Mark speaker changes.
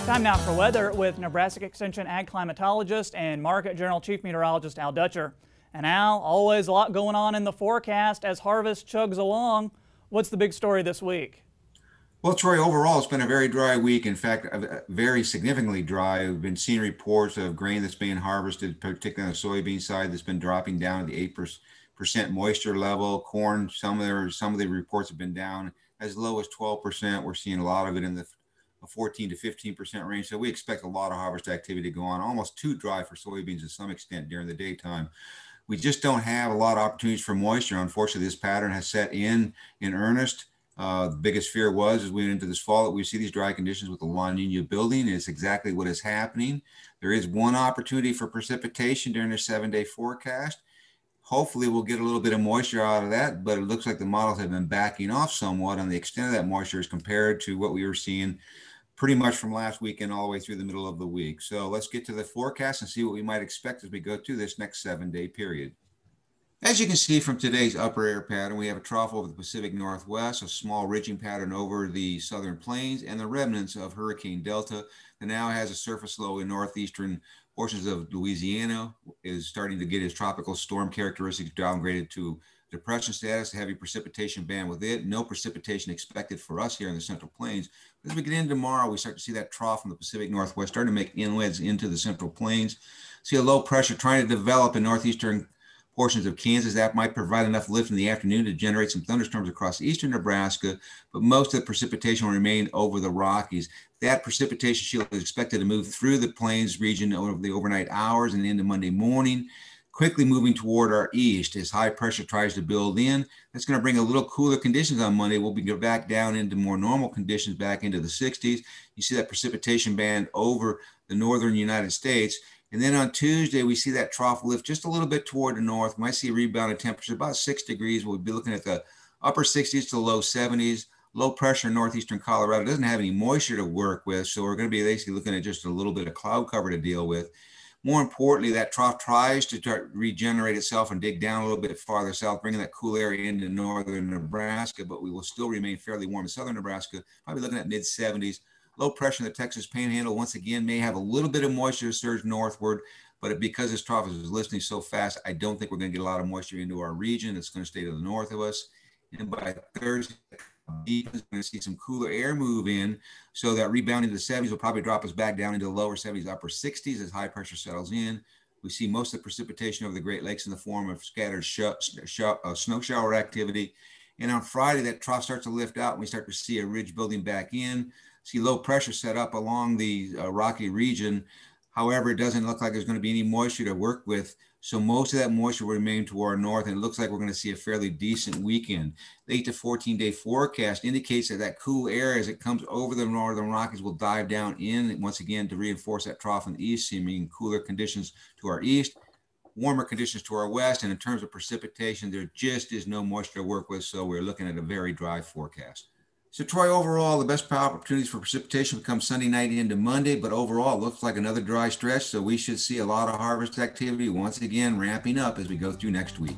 Speaker 1: Time now for weather with Nebraska Extension Ag Climatologist and Market Journal Chief Meteorologist Al Dutcher. And Al, always a lot going on in the forecast as harvest chugs along. What's the big story this week?
Speaker 2: Well, Troy, overall, it's been a very dry week. In fact, very significantly dry. We've been seeing reports of grain that's being harvested, particularly on the soybean side, that's been dropping down to the 8% moisture level. Corn, some of the reports have been down as low as 12%. We're seeing a lot of it in the 14 to 15% range. So we expect a lot of harvest activity to go on, almost too dry for soybeans to some extent during the daytime. We just don't have a lot of opportunities for moisture. Unfortunately, this pattern has set in earnest. The biggest fear was as we went into this fall that we see these dry conditions with the La Nina building. It's exactly what is happening. There is one opportunity for precipitation during the 7-day forecast. Hopefully we'll get a little bit of moisture out of that, but it looks like the models have been backing off somewhat on the extent of that moisture as compared to what we were seeing pretty much from last weekend all the way through the middle of the week. So let's get to the forecast and see what we might expect as we go through this next 7-day period. As you can see from today's upper air pattern, we have a trough over the Pacific Northwest, a small ridging pattern over the southern plains, and the remnants of Hurricane Delta that now has a surface low in northeastern portions of Louisiana, is starting to get its tropical storm characteristics downgraded to depression status, heavy precipitation band with it. No precipitation expected for us here in the Central Plains. As we get into tomorrow, we start to see that trough from the Pacific Northwest starting to make inlets into the Central Plains. See a low pressure trying to develop in northeastern portions of Kansas. That might provide enough lift in the afternoon to generate some thunderstorms across eastern Nebraska, but most of the precipitation will remain over the Rockies. That precipitation shield is expected to move through the plains region over the overnight hours and into Monday morning, quickly moving toward our east as high pressure tries to build in. That's going to bring a little cooler conditions on Monday. We'll be back down into more normal conditions back into the 60s. You see that precipitation band over the northern United States. And then on Tuesday, we see that trough lift just a little bit toward the north. We might see a rebound in temperature about 6 degrees. We'll be looking at the upper 60s to low 70s. Low pressure in northeastern Colorado doesn't have any moisture to work with, so we're going to be basically looking at just a little bit of cloud cover to deal with. More importantly, that trough tries to regenerate itself and dig down a little bit farther south, bringing that cool area into northern Nebraska, but we will still remain fairly warm in southern Nebraska, probably looking at mid-70s. Low pressure in the Texas Panhandle, once again, may have a little bit of moisture surge northward, but because this trough is lifting so fast, I don't think we're going to get a lot of moisture into our region. It's going to stay to the north of us. And by Thursday, we're going to see some cooler air move in, so that rebound into the 70s will probably drop us back down into the lower 70s, upper 60s as high pressure settles in. We see most of the precipitation over the Great Lakes in the form of scattered snow shower activity. And on Friday, that trough starts to lift out, and we start to see a ridge building back in. See low pressure set up along the Rocky region. However, it doesn't look like there's going to be any moisture to work with. So most of that moisture will remain to our north, and it looks like we're going to see a fairly decent weekend. The 8 to 14-day forecast indicates that cool air, as it comes over the northern Rockies, will dive down in once again to reinforce that trough in the east, meaning cooler conditions to our east, warmer conditions to our west. And in terms of precipitation, there just is no moisture to work with, so we're looking at a very dry forecast. So Troy, overall, the best opportunities for precipitation will come Sunday night into Monday, but overall it looks like another dry stretch, so we should see a lot of harvest activity once again ramping up as we go through next week.